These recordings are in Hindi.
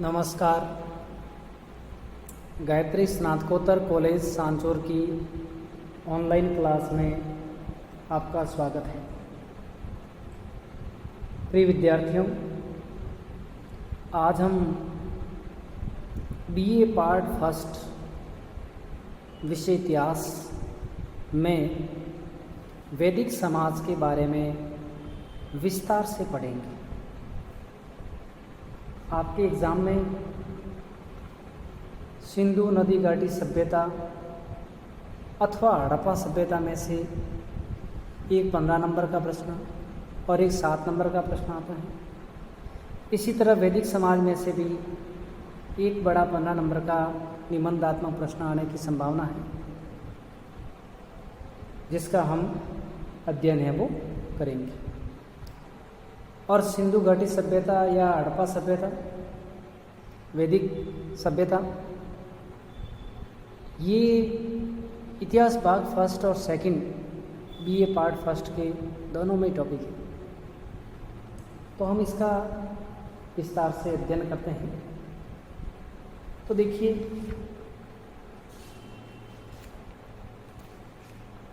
नमस्कार। गायत्री स्नातकोत्तर कॉलेज सांचौर की ऑनलाइन क्लास में आपका स्वागत है। प्रिय विद्यार्थियों, आज हम बीए पार्ट फर्स्ट विषय इतिहास में वैदिक समाज के बारे में विस्तार से पढ़ेंगे। आपके एग्ज़ाम में सिंधु नदी घाटी सभ्यता अथवा हड़प्पा सभ्यता में से एक 15 नंबर का प्रश्न और एक 7 नंबर का प्रश्न आता है। इसी तरह वैदिक समाज में से भी एक बड़ा 15 नंबर का निबंधात्मक प्रश्न आने की संभावना है, जिसका हम अध्ययन है वो करेंगे। और सिंधु घाटी सभ्यता या हड़प्पा सभ्यता, वैदिक सभ्यता, ये इतिहास भाग फर्स्ट और सेकंड बीए पार्ट फर्स्ट के दोनों में टॉपिक है, तो हम इसका विस्तार से अध्ययन करते हैं। तो देखिए,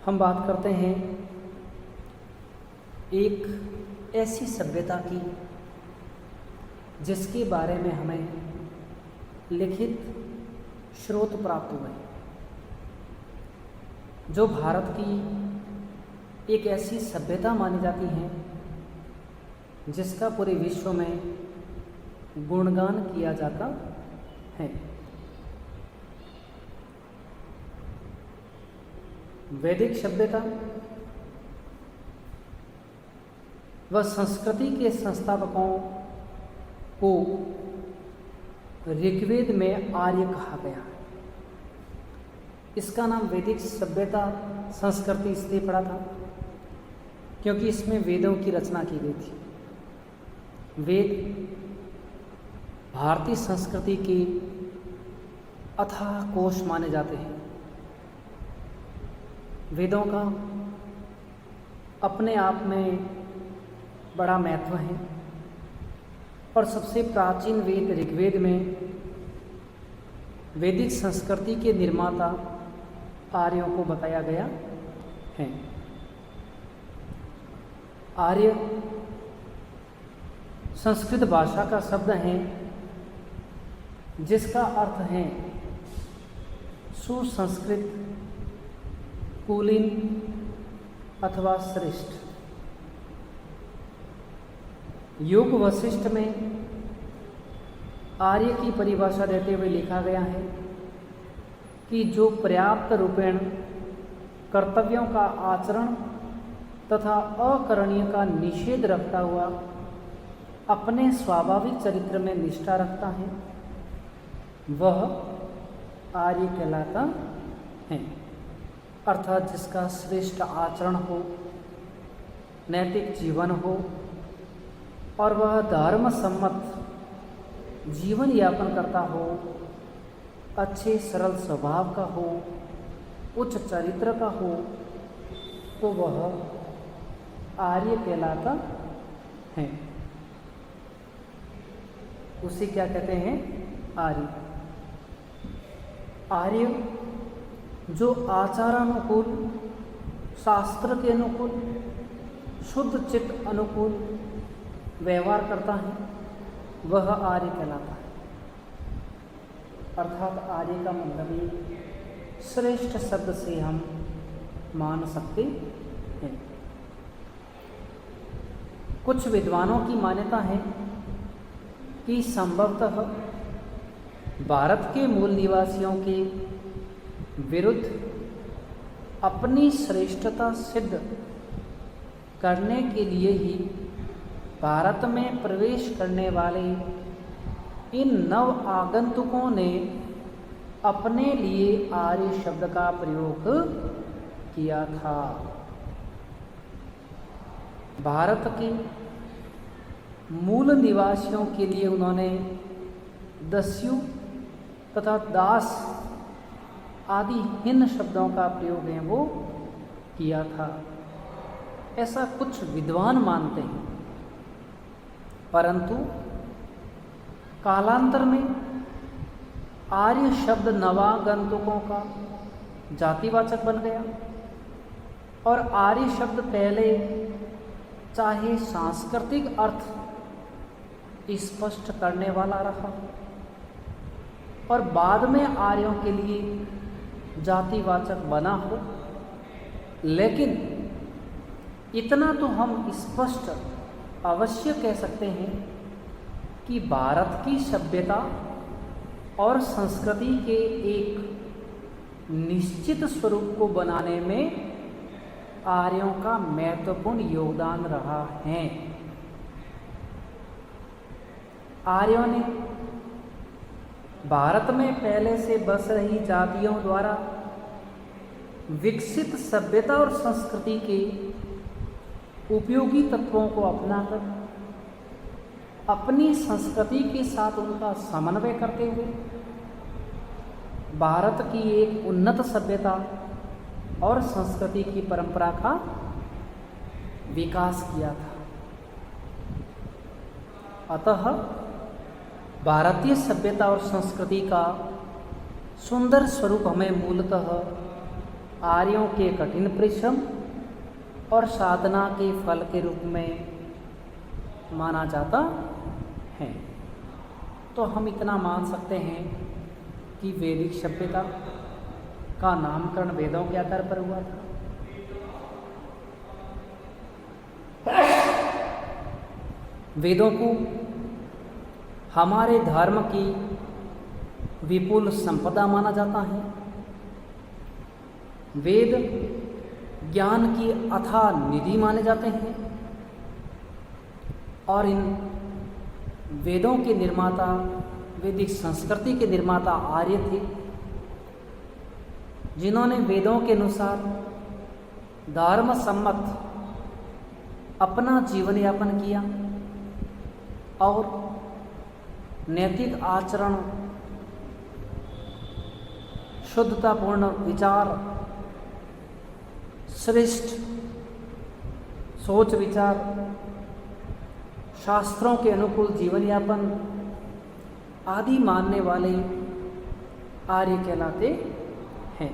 हम बात करते हैं एक ऐसी सभ्यता की जिसके बारे में हमें लिखित स्रोत प्राप्त हुए, जो भारत की एक ऐसी सभ्यता मानी जाती है जिसका पूरे विश्व में गुणगान किया जाता है। वैदिक सभ्यता व संस्कृति के संस्थापकों को ऋग्वेद में आर्य कहा गया। इसका नाम वैदिक सभ्यता संस्कृति इसलिए पड़ा था क्योंकि इसमें वेदों की रचना की गई थी। वेद भारतीय संस्कृति के अथाह कोश माने जाते हैं। वेदों का अपने आप में बड़ा महत्व है और सबसे प्राचीन वेद ऋग्वेद में वैदिक संस्कृति के निर्माता आर्यों को बताया गया है। आर्य संस्कृत भाषा का शब्द है जिसका अर्थ है सुसंस्कृत, कुलीन अथवा श्रेष्ठ। योग वशिष्ठ में आर्य की परिभाषा देते हुए लिखा गया है कि जो पर्याप्त रूपेण कर्तव्यों का आचरण तथा अकरणीय का निषेध रखता हुआ अपने स्वाभाविक चरित्र में निष्ठा रखता है, वह आर्य कहलाता है। अर्थात जिसका श्रेष्ठ आचरण हो, नैतिक जीवन हो और वह धर्म सम्मत जीवन यापन करता हो, अच्छे सरल स्वभाव का हो, उच्च चरित्र का हो, तो वह आर्य कहलाता है। उसे क्या कहते हैं? आर्य। आर्य जो आचारानुकूल, शास्त्र के अनुकूल, शुद्ध चित्त अनुकूल व्यवहार करता है, वह आर्य कहलाता है। अर्थात आर्य का मतलब ही श्रेष्ठ शब्द से हम मान सकते हैं। कुछ विद्वानों की मान्यता है कि संभवतः भारत के मूल निवासियों के विरुद्ध अपनी श्रेष्ठता सिद्ध करने के लिए ही भारत में प्रवेश करने वाले इन नव आगंतुकों ने अपने लिए आर्य शब्द का प्रयोग किया था। भारत के मूल निवासियों के लिए उन्होंने दस्यु तथा दास आदि हीन शब्दों का प्रयोग है वो किया था, ऐसा कुछ विद्वान मानते हैं। परंतु कालांतर में आर्य शब्द नवागंतुकों का जातिवाचक बन गया और आर्य शब्द पहले चाहे सांस्कृतिक अर्थ स्पष्ट करने वाला रहा और बाद में आर्यों के लिए जातिवाचक बना हो, लेकिन इतना तो हम स्पष्ट अवश्य कह सकते हैं कि भारत की सभ्यता और संस्कृति के एक निश्चित स्वरूप को बनाने में आर्यों का महत्वपूर्ण योगदान रहा है। आर्यों ने भारत में पहले से बस रही जातियों द्वारा विकसित सभ्यता और संस्कृति के उपयोगी तत्वों को अपनाकर अपनी संस्कृति के साथ उनका समन्वय करते हुए भारत की एक उन्नत सभ्यता और संस्कृति की परंपरा का विकास किया था। अतः भारतीय सभ्यता और संस्कृति का सुंदर स्वरूप हमें मूलतः आर्यों के कठिन परिश्रम और साधना के फल के रूप में माना जाता है। तो हम इतना मान सकते हैं कि वैदिक सभ्यता का नामकरण वेदों के आधार पर हुआ था। वेदों को हमारे धर्म की विपुल संपदा माना जाता है। वेद ज्ञान की अथाह निधि माने जाते हैं और इन वेदों के निर्माता, वैदिक संस्कृति के निर्माता आर्य थे, जिन्होंने वेदों के अनुसार धर्म सम्मत अपना जीवन यापन किया और नैतिक आचरण, शुद्धतापूर्ण विचार, श्रेष्ठ सोच विचार, शास्त्रों के अनुकूल जीवन यापन आदि मानने वाले आर्य कहलाते हैं।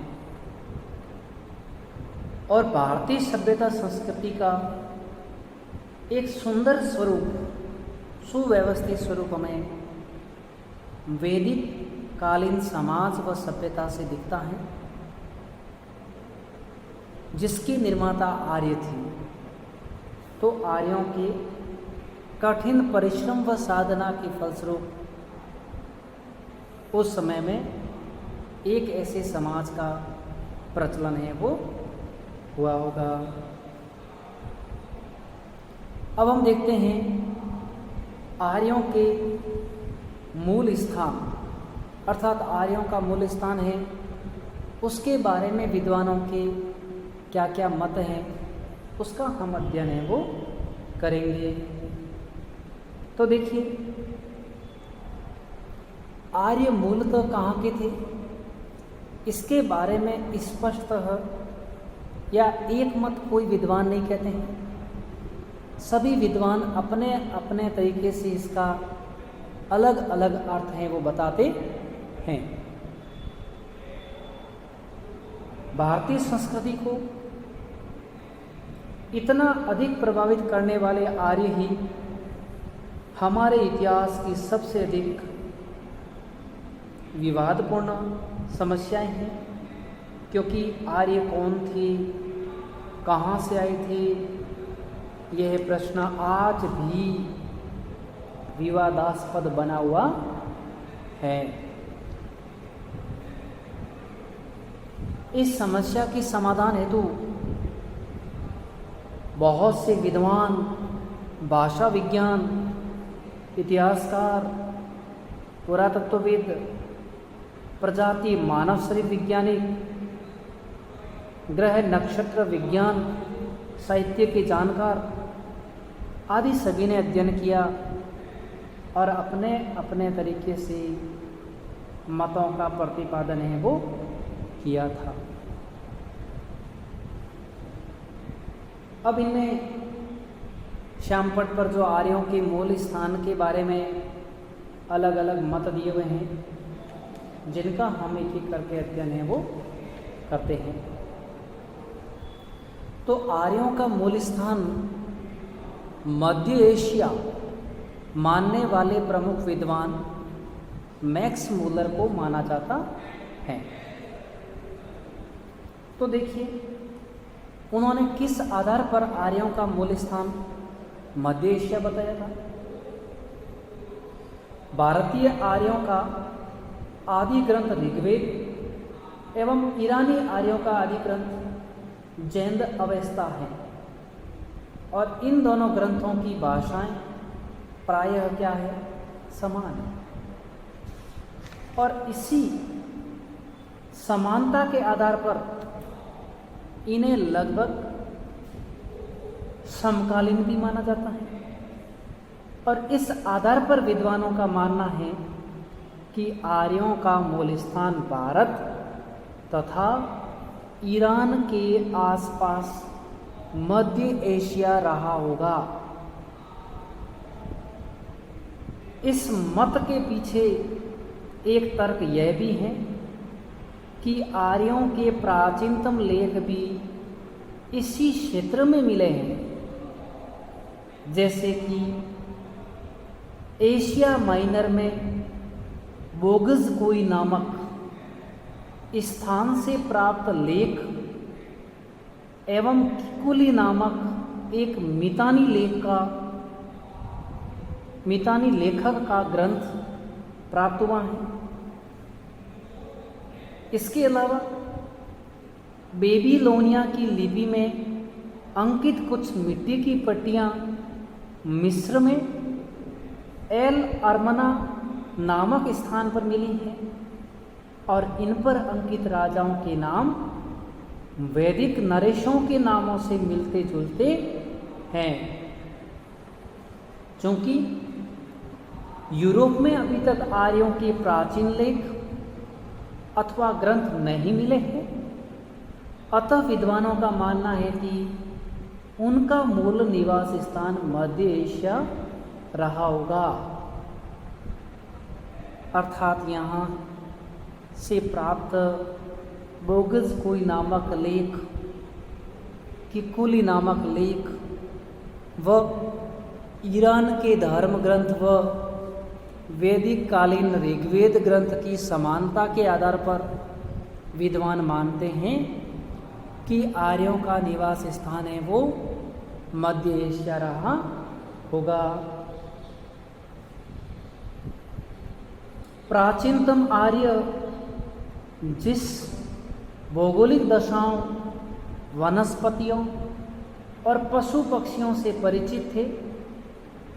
और भारतीय सभ्यता संस्कृति का एक सुंदर स्वरूप, सुव्यवस्थित स्वरूप हमें वैदिक कालीन समाज व सभ्यता से दिखता है, जिसके निर्माता आर्य थे। तो आर्यों के कठिन परिश्रम व साधना के फलस्वरूप उस समय में एक ऐसे समाज का प्रचलन है वो हुआ होगा। अब हम देखते हैं आर्यों के मूल स्थान, अर्थात आर्यों का मूल स्थान है, उसके बारे में विद्वानों के क्या क्या मत हैं, उसका हम अध्ययन है वो करेंगे। तो देखिए, आर्य मूलतः कहाँ के थे, इसके बारे में स्पष्टतः या एक मत कोई विद्वान नहीं कहते हैं। सभी विद्वान अपने अपने तरीके से इसका अलग अलग अर्थ हैं वो बताते हैं। भारतीय संस्कृति को इतना अधिक प्रभावित करने वाले आर्य ही हमारे इतिहास की सबसे अधिक विवादपूर्ण समस्याएं हैं, क्योंकि आर्य कौन थी, कहाँ से आई थी, यह प्रश्न आज भी विवादास्पद बना हुआ है। इस समस्या के समाधान हेतु बहुत से विद्वान, भाषा विज्ञान, इतिहासकार, पुरातत्वविद, प्रजाति मानव शरीर वैज्ञानिक, ग्रह नक्षत्र विज्ञान, साहित्य के जानकार आदि सभी ने अध्ययन किया और अपने अपने तरीके से मतों का प्रतिपादन है वो किया था। अब इनमें श्यामपट्ट पर जो आर्यों के मूल स्थान के बारे में अलग अलग मत दिए हुए हैं, जिनका हम एक एक करके अध्ययन है वो करते हैं। तो आर्यों का मूल स्थान मध्य एशिया मानने वाले प्रमुख विद्वान मैक्स मूलर को माना जाता है। तो देखिए उन्होंने किस आधार पर आर्यों का मूल स्थान मध्य एशिया बताया था। भारतीय आर्यों का आदि ग्रंथ ऋग्वेद एवं ईरानी आर्यों का आदि ग्रंथ जैंद अवेस्ता है, और इन दोनों ग्रंथों की भाषाएं प्रायः क्या है, समान है। और इसी समानता के आधार पर इन्हें लगभग समकालीन भी माना जाता है, और इस आधार पर विद्वानों का मानना है कि आर्यों का मूल स्थान भारत तथा ईरान के आसपास मध्य एशिया रहा होगा। इस मत के पीछे एक तर्क यह भी है कि आर्यों के प्राचीनतम लेख भी इसी क्षेत्र में मिले हैं, जैसे कि एशिया माइनर में बोगज़कोई नामक स्थान से प्राप्त लेख एवं किकुली नामक एक मितानी लेखक का ग्रंथ प्राप्त हुआ है। इसके अलावा बेबीलोनिया की लिपि में अंकित कुछ मिट्टी की पट्टियाँ मिस्र में एल अरमना नामक स्थान पर मिली हैं, और इन पर अंकित राजाओं के नाम वैदिक नरेशों के नामों से मिलते जुलते हैं। क्योंकि यूरोप में अभी तक आर्यों के प्राचीन लेख अथवा ग्रंथ नहीं मिले हैं, अतः विद्वानों का मानना है कि उनका मूल निवास स्थान मध्य एशिया रहा होगा। अर्थात यहाँ से प्राप्त बोगज़कोई नामक लेख, किकुली नामक लेख व ईरान के धर्म ग्रंथ व वैदिक कालीन ऋग्वेद ग्रंथ की समानता के आधार पर विद्वान मानते हैं कि आर्यों का निवास स्थान है वो मध्य एशिया रहा होगा। प्राचीनतम आर्य जिस भौगोलिक दशाओं, वनस्पतियों और पशु पक्षियों से परिचित थे,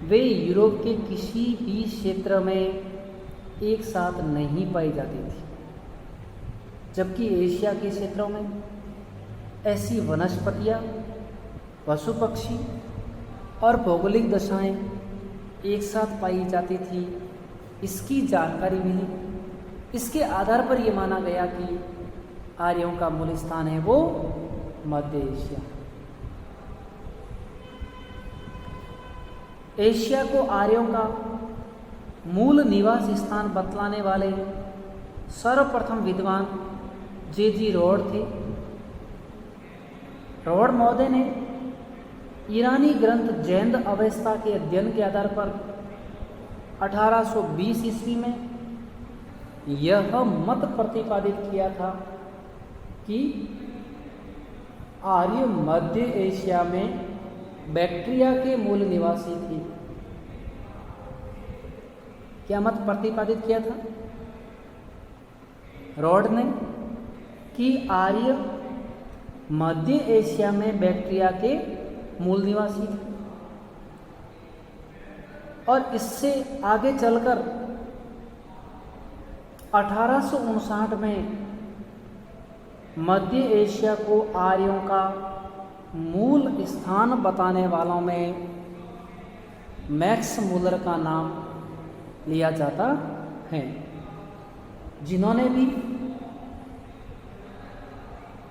वे यूरोप के किसी भी क्षेत्र में एक साथ नहीं पाई जाती थी, जबकि एशिया के क्षेत्रों में ऐसी वनस्पतियाँ, पशु पक्षी और भौगोलिक दशाएं एक साथ पाई जाती थी। इसकी जानकारी मिली। इसके आधार पर यह माना गया कि आर्यों का मूल स्थान है वो मध्य एशिया। एशिया को आर्यों का मूल निवास स्थान बतलाने वाले सर्वप्रथम विद्वान जे.जी. रॉड थे। रॉड महोदय ने ईरानी ग्रंथ जैंद अवेस्ता के अध्ययन के आधार पर 1820 ईस्वी में यह मत प्रतिपादित किया था कि आर्य मध्य एशिया में बैक्ट्रिया के मूल निवासी थे। क्या मत प्रतिपादित किया था रॉड ने कि आर्य मध्य एशिया में बैक्ट्रिया के मूल निवासी थे, और इससे आगे चलकर 1859 में मध्य एशिया को आर्यों का मूल स्थान बताने वालों में मैक्स मूलर का नाम लिया जाता है, जिन्होंने भी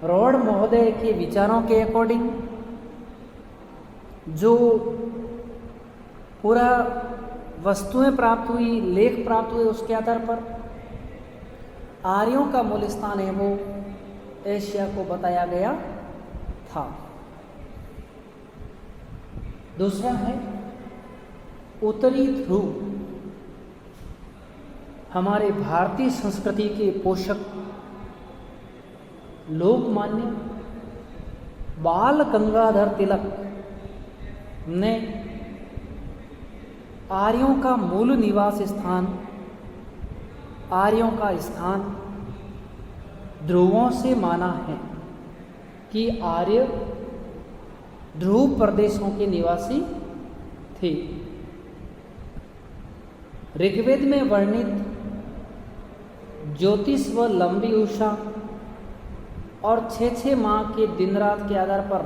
रॉड महोदय के विचारों के वस्तुएं प्राप्त हुई, लेख प्राप्त हुए, उसके आधार पर आर्यों का मूल स्थान है वो एशिया को बताया गया था। दूसरा है उत्तरी ध्रुव। हमारे भारतीय संस्कृति के पोषक लोकमान्य बाल गंगाधर तिलक ने आर्यों का मूल निवास स्थान, आर्यों का स्थान ध्रुवों से माना है कि आर्य ध्रुव प्रदेशों के निवासी थे। ऋग्वेद में वर्णित ज्योतिष व लंबी उषा और 6 माह के दिन रात के आधार पर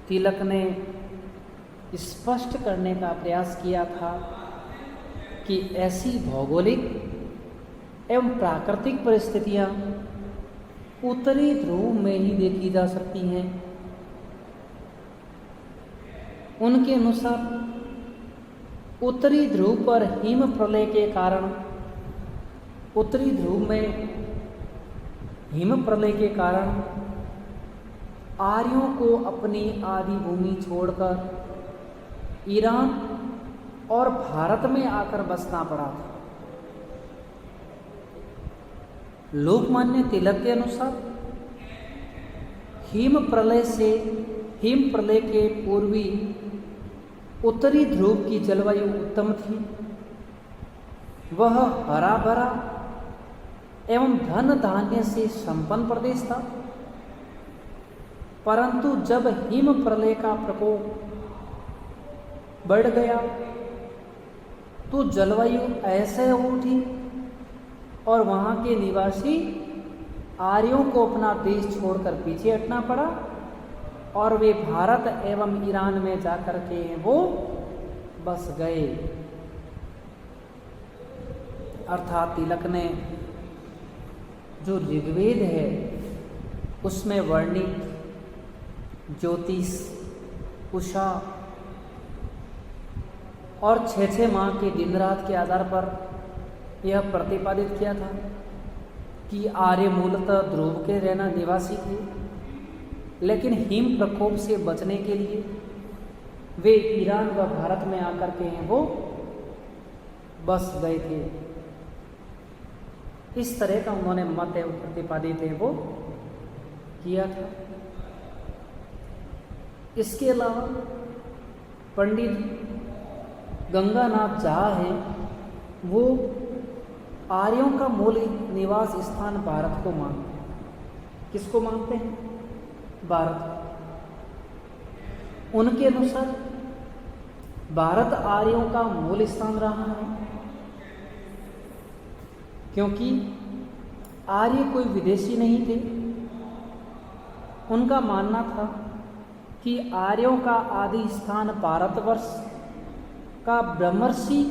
तिलक ने स्पष्ट करने का प्रयास किया था कि ऐसी भौगोलिक एवं प्राकृतिक परिस्थितियां उत्तरी ध्रुव में ही देखी जा सकती हैं। उनके अनुसार उत्तरी ध्रुव पर हिम प्रलय के कारण, उत्तरी ध्रुव में हिम प्रलय के कारण आर्यों को अपनी आदि भूमि छोड़कर ईरान और भारत में आकर बसना पड़ा था। लोकमान्य तिलक के अनुसार हिम प्रलय के पूर्वी उत्तरी ध्रुव की जलवायु उत्तम थी। वह हरा भरा एवं धन धान्य से संपन्न प्रदेश था, परंतु जब हिम प्रलय का प्रकोप बढ़ गया तो जलवायु ऐसे हो उठी और वहाँ के निवासी आर्यों को अपना देश छोड़कर पीछे हटना पड़ा और वे भारत एवं ईरान में जाकर के वो बस गए। अर्थात तिलक ने जो ऋग्वेद है उसमें वर्णित ज्योतिष, उषा और 6 माह के दिन रात के आधार पर यह प्रतिपादित किया था कि आर्य मूलतः ध्रुव के रहना निवासी थे, लेकिन हिम प्रकोप से बचने के लिए वे ईरान व भारत में आकर के वो बस गए थे। इस तरह का उन्होंने मत एवं प्रतिपादित है वो किया था। इसके अलावा पंडित गंगानाथ झा हैं, वो आर्यों का मूल निवास स्थान भारत को मानते हैं। किसको मानते हैं? भारत। उनके अनुसार भारत आर्यों का मूल स्थान रहा है, क्योंकि आर्य कोई विदेशी नहीं थे। उनका मानना था कि आर्यों का आदि स्थान भारतवर्ष का ब्रह्मर्षि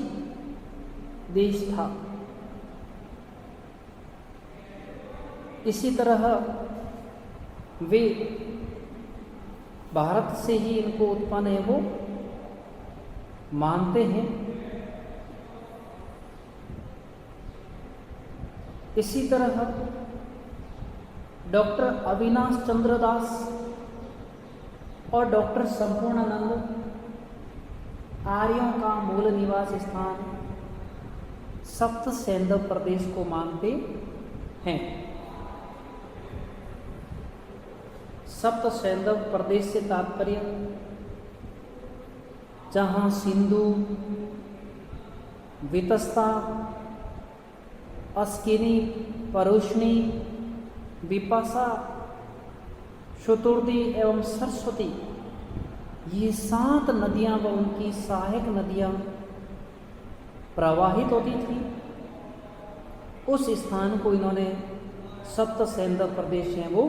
देश था। इसी तरह वे भारत से ही इनको उत्पन्न है वो मानते हैं। इसी तरह डॉक्टर अविनाश चंद्र दास और डॉक्टर संपूर्णानंद आर्यों का मूल निवास स्थान सप्त सैंधव प्रदेश को मानते हैं। सप्त सैंधव प्रदेश से तात्पर्य जहाँ सिंधु, वितस्ता, अस्किनी, परुष्णी, विपाशा, शुतुर्दी एवं सरस्वती, ये 7 नदियाँ व उनकी सहायक नदियाँ प्रवाहित होती थी, उस स्थान को इन्होंने सप्त सैंधव प्रदेश है वो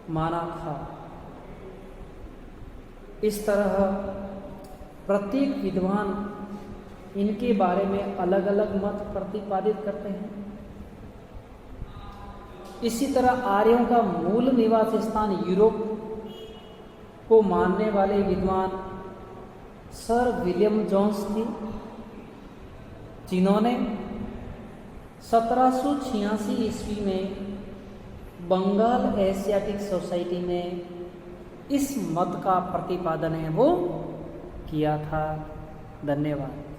माना था। इस तरह प्रत्येक विद्वान इनके बारे में अलग अलग मत प्रतिपादित करते हैं। इसी तरह आर्यों का मूल निवास स्थान यूरोप को मानने वाले विद्वान सर विलियम जोन्स थे, जिन्होंने 1786 ईस्वी में बंगाल एशियाटिक सोसाइटी में इस मत का प्रतिपादन है वो किया था। धन्यवाद।